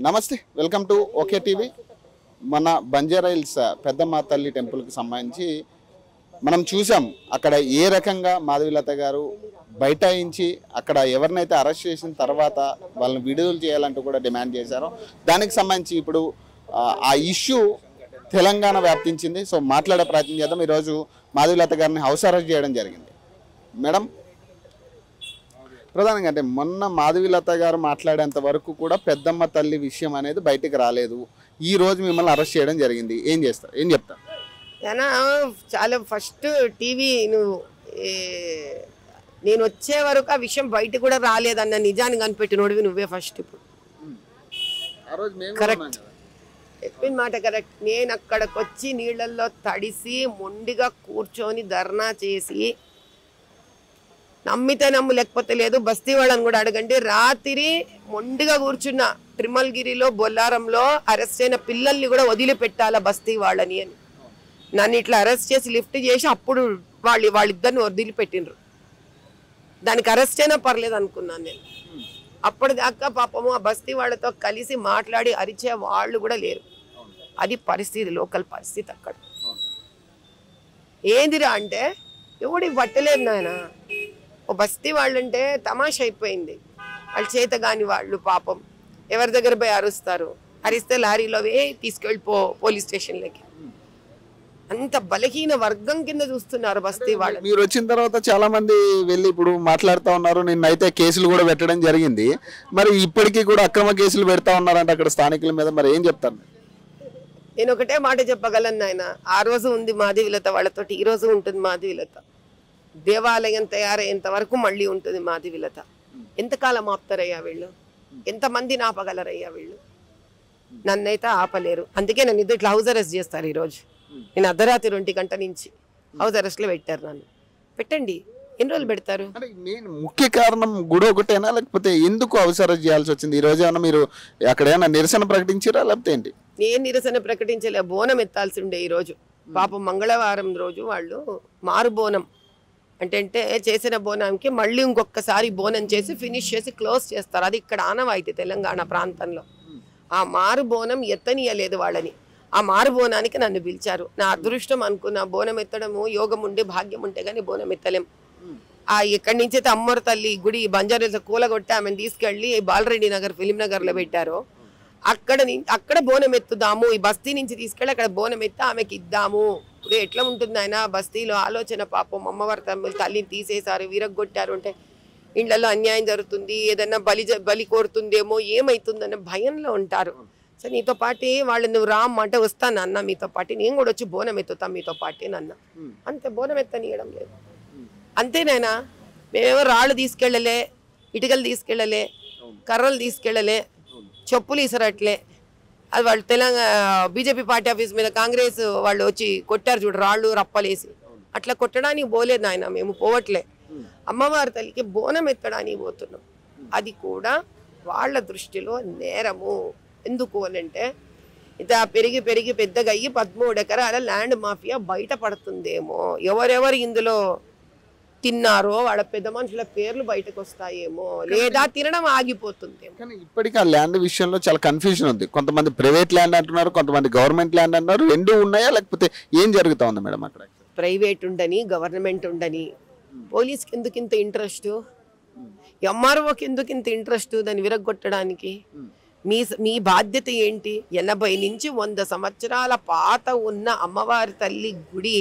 నమస్తే, welcome to okay TV. మన Banjara hills పెద్దమ్మ తల్లి టెంపుల్కి సంబంధించి మనం చూసాం. అక్కడ ఏ రకంగా మాధవీలత గారు బైఠాయించి అక్కడ ఎవరినైతే అరెస్ట్ చేసిన తర్వాత వాళ్ళని విడుదల చేయాలంటూ కూడా డిమాండ్ చేశారో దానికి సంబంధించి ఇప్పుడు ఆ ఇష్యూ తెలంగాణ వ్యాప్తించింది. సో మాట్లాడే ప్రయత్నం చేద్దాం. ఈరోజు మాధవీలత గారిని హౌస్ అరెస్ట్ చేయడం జరిగింది. మేడం, ప్రధానంగా అంటే మొన్న మాధవీలత గారు మాట్లాడేంత వరకు కూడా పెద్దమ్మ తల్లి విషయం అనేది బయటికి రాలేదు. ఈ రోజు మిమ్మల్ని అరెస్ట్ చేయడం జరిగింది. ఏం చేస్తారు, ఏం చెప్తారు? చాలా ఫస్ట్ టీవీ నేను వచ్చే వరకు ఆ విషయం బయట కూడా రాలేదన్న నిజాన్ని కనిపెట్టినోడివి నువ్వే ఫస్ట్. ఇప్పుడు కరెక్ట్ చెప్పిన మాట కరెక్ట్. నేను అక్కడికి వచ్చి నీళ్ళల్లో తడిసి మొండిగా కూర్చొని ధర్నా చేసి నమ్మితే నమ్ము లేకపోతే లేదు, బస్తీ వాళ్ళని కూడా అడగండి, రాత్రి మొండిగా కూర్చున్న ట్రిమల్గిరిలో బొల్లారంలో అరెస్ట్ అయిన పిల్లల్ని కూడా వదిలిపెట్టాలా బస్తీ వాళ్ళని అని. నన్ను ఇట్లా అరెస్ట్ చేసి లిఫ్ట్ చేసి అప్పుడు వాళ్ళిద్దరిని వదిలిపెట్టినరు. దానికి అరెస్ట్ అయినా పర్లేదు అనుకున్నాను నేను. అప్పటిదాకా పాపము ఆ బస్తీ వాళ్ళతో కలిసి మాట్లాడి అరిచే వాళ్ళు కూడా లేరు. అది పరిస్థితి, లోకల్ పరిస్థితి. అక్కడ ఏందిరా అంటే ఎవడి పట్టలేదు నాయన. ఓ బస్తీ వాళ్ళు అంటే తమాషా అయిపోయింది. వాళ్ళు చేత కాని వాళ్ళు పాపం ఎవరి దగ్గర పోయి అరుస్తారు. అరిస్తే లారీలో తీసుకెళ్ళిపో పోలీస్ స్టేషన్లకి. అంత బలహీన వర్గం కింద చూస్తున్నారు బస్తీ వాళ్ళు. మీరు వచ్చిన తర్వాత చాలా మంది వెళ్ళి ఇప్పుడు మాట్లాడుతూ ఉన్నారు. నిన్నైతే కేసులు కూడా పెట్టడం జరిగింది. మరి ఇప్పటికీ కూడా అక్రమ కేసులు పెడతా ఉన్నారంటే అక్కడ స్థానికుల మీద. మరి ఏం చెప్తారు? నేను ఒకటే మాట చెప్పగలను నాయన. ఆ రోజు ఉంది మాధవీలత వాళ్ళతోటి, ఈ రోజు ఉంటుంది మాధవీలత. దేవాలయం తయారయ్యేంత వరకు మళ్ళీ ఉంటుంది మాధవీలత. ఎంతకాలం ఆపుతారయ్యా వీళ్ళు? ఎంతమందిని ఆపగలరయ్యా వీళ్ళు? నన్నైతే ఆపలేరు. అందుకే నన్ను ఇట్లా హౌస్ అరెస్ట్ చేస్తారు ఈరోజు. నేను అర్ధరాత్రి 2 గంటల నుంచి హౌస్ అరెస్ట్లో పెట్టారు నన్ను. పెట్టండి, ఎన్ని రోజులు పెడతారు? అంటే మెయిన్ ముఖ్య కారణం గుడి ఒకటేనా, లేకపోతే ఎందుకు హౌస్ అరెస్ట్ చేయాల్సి వచ్చింది? ఈ రోజు ఏమన్నా మీరు అక్కడ ఏమన్నా నిరసన ప్రకటించారా లేకపోతే ఏంటి? నేను నిరసన ప్రకటించలే, బోనం ఎత్తాల్సి ఉండే ఈరోజు. పాపం మంగళవారం రోజు వాళ్ళు మారు బోనం అంటే చేసిన బోనానికి మళ్ళీ ఇంకొకసారి బోనం చేసి ఫినిష్ చేసి క్లోజ్ చేస్తారు. అది ఇక్కడ ఆనవాయితీ తెలంగాణ ప్రాంతంలో. ఆ మారు బోనం ఎత్తనీయలేదు వాళ్ళని. ఆ మారు బోనానికి నన్ను పిలిచారు. నా అదృష్టం అనుకున్న బోనం ఎత్తడము యోగం ఉండి భాగ్యం ఉంటే కానీ బోనం ఎత్తలేం. ఇక్కడి నుంచి అయితే అమ్మవారి తల్లి గుడి బంజారాలో కూలగొట్టి ఆమెను తీసుకెళ్ళి బాలరెడ్డి నగర్ ఫిలిం నగర్లో పెట్టారు. అక్కడ బోనం ఎత్తుదాము, ఈ బస్తీ నుంచి తీసుకెళ్ళి అక్కడ బోనం ఎత్తి ఆమెకి ఇద్దాము. ఇప్పుడు ఎట్లా ఉంటుంది ఆయన బస్తీలో ఆలోచన, పాపం అమ్మవారి తల్లిని తీసేశారు, విరగొట్టారు అంటే ఇళ్లలో అన్యాయం జరుగుతుంది, ఏదన్నా బలి కోరుతుందేమో, ఏమవుతుందన్న భయంలో ఉంటారు. సో నీతో పాటు వాళ్ళు నువ్వు రామ్మంటే వస్తాను అన్న, మీతో పాటు నేను కూడా వచ్చి బోనం ఎత్తుతాం మీతో పాటు అన్న. అంతే, బోనం ఎత్తనీయడం లేదు. అంతేనైనా మేమేమో రాళ్ళు తీసుకెళ్ళలే, ఇటుకలు తీసుకెళ్ళలే, కర్రలు తీసుకెళ్ళలే, చెప్పులు ఇసరట్లే. అది వాళ్ళు బీజేపీ పార్టీ ఆఫీస్ మీద కాంగ్రెస్ వాళ్ళు వచ్చి కొట్టారు చూడు, రాళ్ళు రప్పలేసి. అట్లా కొట్టడానికి పోలేదు ఆయన, మేము పోవట్లే. అమ్మవారి తల్లికి బోనం ఎత్తడానికి పోతున్నాం. అది కూడా వాళ్ళ దృష్టిలో నేరము. ఎందుకు అనంటే ఇంత పెరిగి పెరిగి పెద్దగా అయ్యి 13 ఎకరాల ల్యాండ్ మాఫియా బయట పడుతుందేమో, ఎవరెవరు ఇందులో తిన్నారో వాళ్ళ పెద్ద మనుషుల పేర్లు బయటకు వస్తాయేమో, లేదా తినడం ఆగిపోతుందేమో. కానీ ఇప్పటికీ ఆ ల్యాండ్ విషయంలో చాలా కన్ఫ్యూజన్ ఉంది. కొంతమంది ప్రైవేట్ ల్యాండ్ అంటున్నారు, కొంతమంది గవర్నమెంట్ ల్యాండ్ అంటున్నారు. రెండు ఉన్నాయా లేకపోతే ఏం జరుగుతా ఉంది మేడం అక్కడ? ప్రైవేట్ ఉండని, గవర్నమెంట్ ఉండని, పోలీస్కి ఎందుకు ఇంత ఇంట్రెస్ట్? ఎంఆర్ఓకి ఎందుకు ఇంత ఇంట్రెస్ట్ దాన్ని విరగొట్టడానికి? మీ బాధ్యత ఏంటి? 80 నుంచి 100 సంవత్సరాల పాత ఉన్న అమ్మవారి తల్లి గుడి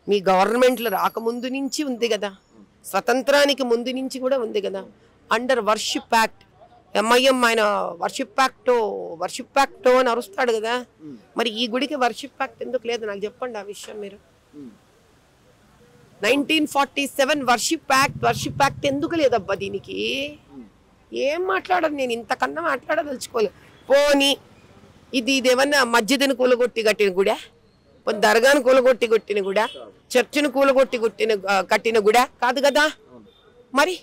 మీ గవర్నమెంట్లో రాకముందు నుంచి ఉంది కదా, స్వతంత్రానికి ముందు నుంచి కూడా ఉంది కదా. అండర్ వర్షిప్ యాక్ట్, ఎంఐఎం ఆయన వర్షిప్ యాక్ట్ అని అరుస్తాడు కదా. మరి ఈ గుడికి వర్షిప్ యాక్ట్ ఎందుకు లేదు? నాకు చెప్పండి ఆ విషయం మీరు. 1947 వర్షిప్ యాక్ట్ ఎందుకు లేదబ్బా దీనికి? ఏం మాట్లాడదు, నేను ఇంతకన్నా మాట్లాడదలుచుకోలేదు. పోనీ ఇదేమన్నా మస్జిద్ని కూలగొట్టి కట్టిన గుడా, దర్గాను కూలగొట్టి కొట్టిన గుడా, చర్చిని కూలగొట్టి కట్టిన గుడా కాదు కదా. మరి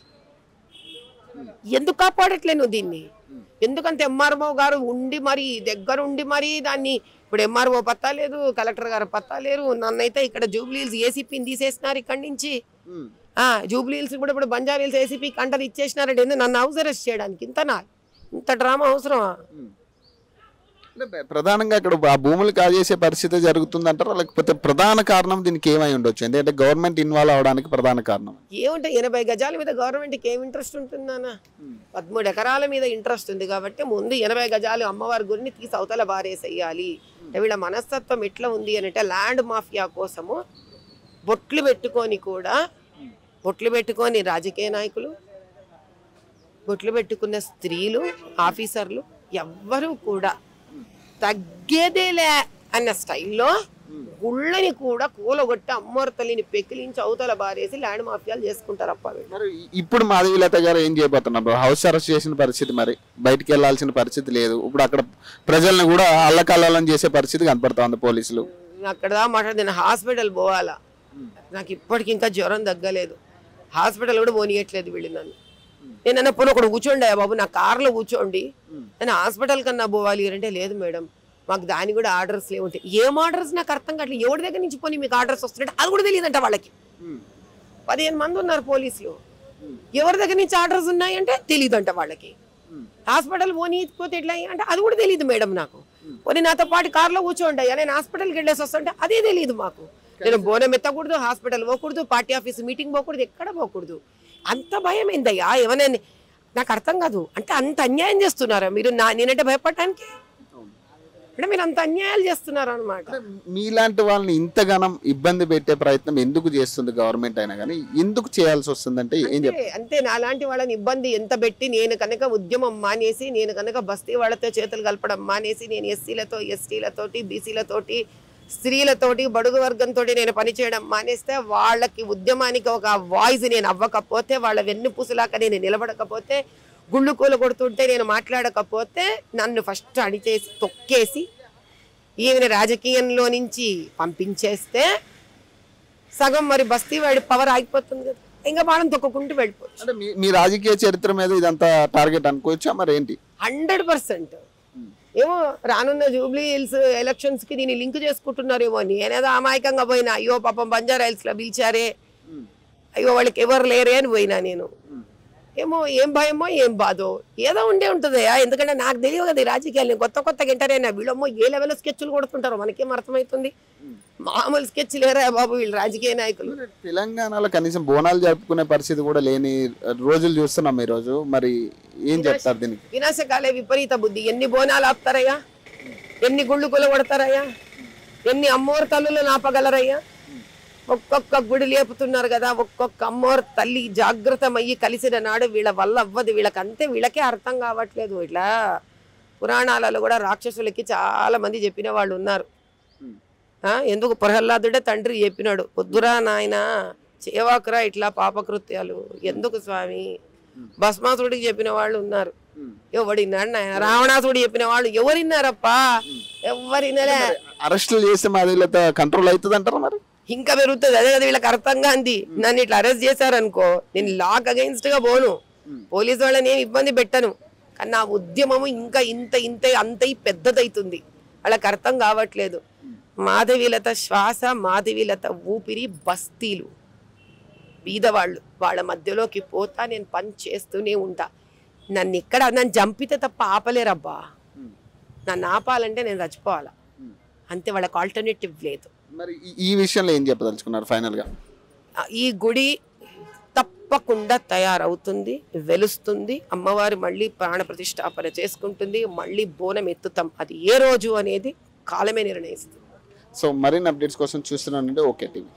ఎందుకు కాపాడట్లే నువ్వు దీన్ని? ఎందుకంటే ఎంఆర్ఓ గారు ఉండి మరి దగ్గరుండి మరి దాన్ని, ఇప్పుడు ఎంఆర్ఓ పత్తా లేదు, కలెక్టర్ గారు పత్తా లేరు. నన్నైతే ఇక్కడ జూబ్లీహిల్స్ ఏసీపీని తీసేసినారు ఇక్కడి నుంచి. జూబ్లీహిల్స్ కూడా ఇప్పుడు బంజారా హిల్స్ ఏసీపీ కంటలు ఇచ్చేసినారంటే నన్ను హౌస్ అరెస్ట్ చేయడానికి. ఇంతనా ఇంత డ్రామా అవసరమా? అంటే ప్రధానంగా ఇక్కడ ఆ భూములు కాజేసే పరిస్థితి జరుగుతుందంటారా, లేకపోతే ప్రధాన కారణం దీనికి ఏమై ఉండొచ్చు? ఎందుకంటే గవర్నమెంట్ ఇన్వాల్వ్ అవడానికి ప్రధాన కారణం ఏముంటే 80 గజాల మీద గవర్నమెంట్కి ఏం ఇంట్రెస్ట్ ఉంటుందన్నా? 13 ఎకరాల మీద ఇంట్రెస్ట్ ఉంది కాబట్టి ముందు 80 గజాలు అమ్మవారి గురిని తీసి అవతల బారేసేయాలి. అంటే వీళ్ళ మనస్తత్వం ఎట్లా ఉంది అంటే ల్యాండ్ మాఫియా కోసము బొట్లు పెట్టుకొని రాజకీయ నాయకులు, బొట్లు పెట్టుకున్న స్త్రీలు, ఆఫీసర్లు ఎవ్వరూ కూడా తగ్గేదేలే అన్న స్టైల్లో గుళ్ళని కూడా కూలగొట్టి అమ్మవారి తల్లిని పెకిలించి అవతల బారేసి ల్యాండ్ మాఫియాలు చేసుకుంటారు. అప్ప మరి ఇప్పుడు మాధవీలత గారు ఏం చేయబోతున్నారు? హౌస్ అరెస్ట్ చేసిన పరిస్థితి, మరి బయటికి వెళ్లాల్సిన పరిస్థితి లేదు. ఇప్పుడు అక్కడ ప్రజల్ని కూడా అల్లకల్లోలం చేసే పరిస్థితి కనపడతా ఉంది పోలీసులు. అక్కడ మాట్లాడి నేను హాస్పిటల్ పోవాలా, నాకు ఇప్పటికి ఇంకా జ్వరం తగ్గలేదు, హాస్పిటల్ కూడా పోనీయట్లేదు వీళ్ళు నన్ను. నేను అన్నప్పుడు ఒకడు కూర్చోండి బాబు, నా కార్లో కూర్చోండి, నేను హాస్పిటల్ కన్నా పోవాలి అంటే లేదు మేడం మాకు దాని కూడా ఆర్డర్స్ లేవుంటాయి. ఏం ఆర్డర్స్ నాకు అర్థం కావట్లేదు. ఎవరి దగ్గర నుంచి పోనీ మీకు ఆర్డర్స్ వస్తుంటే అది కూడా తెలియదంట వాళ్ళకి. 15 మంది ఉన్నారు పోలీసులు, ఎవరి దగ్గర నుంచి ఆర్డర్స్ ఉన్నాయంటే తెలియదంట వాళ్ళకి. హాస్పిటల్ పోనీకపోతే ఎట్లా అంటే అది కూడా తెలియదు మేడం నాకు. పోనీ నాతో పాటు కార్లో కూర్చోండి అయ్యా, నేను హాస్పిటల్కి వెళ్ళేసి వస్తుంటే అదే తెలియదు మాకు. నేను బోనం ఎత్తకూడదు, హాస్పిటల్ పోకూడదు, పార్టీ ఆఫీస్ మీటింగ్ పోకూడదు, ఎక్కడ పోకూడదు. అంత భయం ఏందయ్యా? ఏమైనా నాకు అర్థం కాదు. అంటే అంత అన్యాయం చేస్తున్నారా మీరు? నేనంటే భయపడటానికి అంటే మీరు అంత అన్యాయాలు చేస్తున్నారు అనమాట. మీలాంటి వాళ్ళని ఇంతగానం ఇబ్బంది పెట్టే ప్రయత్నం ఎందుకు చేస్తుంది గవర్నమెంట్ అయినా కానీ? ఎందుకు చేయాల్సి వస్తుందంటే ఏం చెప్తారు? అంతే నాలాంటి వాళ్ళని ఇబ్బంది ఎంత పెట్టి నేను కనుక ఉద్యమం మానేసి, నేను కనుక బస్తీ వాళ్ళతో చేతులు కలపడం మానేసి, నేను ఎస్సీలతో, ఎస్టీలతోటి, బీసీలతోటి, స్త్రీలతోటి, బడుగు వర్గంతో నేను పనిచేయడం మానేస్తే, వాళ్ళకి ఉద్యమానికి ఒక వాయిస్ నేను అవ్వకపోతే, వాళ్ళ వెన్నుపూసలాక నేను నిలబడకపోతే, గుళ్ళు కూల కొడుతుంటే నేను మాట్లాడకపోతే, నన్ను ఫస్ట్ అణిచేసి తొక్కేసి ఈయన రాజకీయంలో నుంచి పంపించేస్తే సగం మరి బస్తీ వాడి పవర్ ఆగిపోతుంది కదా, ఇంకా వాళ్ళని తొక్కుకుంటూ వెళ్ళిపోవచ్చు. అంటే మీ రాజకీయ చరిత్ర మీద ఇదంతా టార్గెట్ అనుకోవచ్చా మరి ఏంటి? 100%. ఏమో రానున్న జూబ్లీ హిల్స్ ఎలక్షన్స్ కి దీన్ని లింక్ చేసుకుంటున్నారేమో. నేనేదో అమాయకంగా పోయినా, అయ్యో పాపం బంజారా హిల్స్ లో పిలిచారే, అయ్యో వాళ్ళకి ఎవరు లేరే అని పోయినా నేను. ఏమో ఏం భయమో ఏం బాధో ఏదో ఉండే ఉంటుందయా. ఎందుకంటే నాకు తెలియదు కదా ఈ రాజకీయాలు. నేను కొత్తగా ఎంటర్ అయినా వీళ్ళమ్మో ఏ లెవెల్లో స్కెచ్లు కొడుతుంటారో మనకేం అర్థమవుతుంది. మామూలు స్కెచ్ లేరా బాబు వీళ్ళు రాజకీయ నాయకులు. తెలంగాణలో కనీసం బోనాలు జరుపుకునే పరిస్థితి కూడా లేని రోజులు చూస్తున్నాం ఈ రోజు. మరి ఏం చెప్తారు దీనికి? వినాశకాలే విపరీత బుద్ధి. ఎన్ని బోనాలు ఆపుతారయ్యా, ఎన్ని గుళ్ళు కొడతారయ్యా, ఎన్ని అమ్మోరు తల్లులు నాపగలరయ్యా. ఒక్కొక్క గుడి లేపుతున్నారు కదా, ఒక్కొక్క అమ్మోరు తల్లి జాగ్రత్తమయ్యి కలిసిన నాడు వీళ్ళ వల్ల అవ్వదు. వీళ్ళకంతే, వీళ్ళకే అర్థం కావట్లేదు. ఇట్లా పురాణాలలో కూడా రాక్షసులకి చాలా మంది చెప్పిన వాళ్ళు ఉన్నారు. ఎందుకు ప్రహ్లాదుడే తండ్రి చెప్పినాడు, పొద్దురా నాయన చేవాకురా ఇట్లా పాపకృత్యాలు ఎందుకు స్వామి. భస్మాసుడికి చెప్పిన వాళ్ళు ఉన్నారు, ఎవడిన్నాడు నాయన. రావణాసుడు చెప్పిన వాళ్ళు ఎవరిన్నారప్పా? ఎవరినలే. అరెస్టులు చేస్తే మాదిరిలో కంట్రోల్ అవుతుంది అంటారా? మరి ఇంకా పెరుగుతుంది. అదే కదా వీళ్ళకి అర్థం కాంది. నన్ను ఇట్లా అరెస్ట్ చేశారనుకో, నేను లాక్ అగైన్స్ట్ గా పోను, పోలీసు వాళ్ళని ఏమి ఇబ్బంది పెట్టను. కానీ నా ఉద్యమము ఇంకా అంత పెద్దదవుతుంది. వాళ్ళకి అర్థం కావట్లేదు. మాధవీలత శ్వాస, మాధవీలత ఊపిరి బస్తీలు, బీదవాళ్ళు, వాళ్ళ మధ్యలోకి పోతా నేను పని చేస్తూనే ఉంటా. నన్ను చంపితే తప్ప ఆపలేరబ్బా. నన్ను ఆపాలంటే నేను చచ్చిపోవాలా అంతే, వాళ్ళకి ఆల్టర్నేటివ్ లేదు. మరి ఈ విషయంలో ఏం చెప్పదలుచుకున్నారు ఫైనల్ గా? ఈ గుడి తప్పకుండా తయారవుతుంది, వెలుస్తుంది. అమ్మవారు మళ్ళీ ప్రాణ ప్రతిష్టాపన చేసుకుంటుంది, మళ్ళీ బోనం ఎత్తుతాం. అది ఏ రోజు అనేది కాలమే నిర్ణయిస్తుంది. సో మరిన్ని అప్డేట్స్ కోసం చూస్తున్నానంటే ఓకే టీవీ.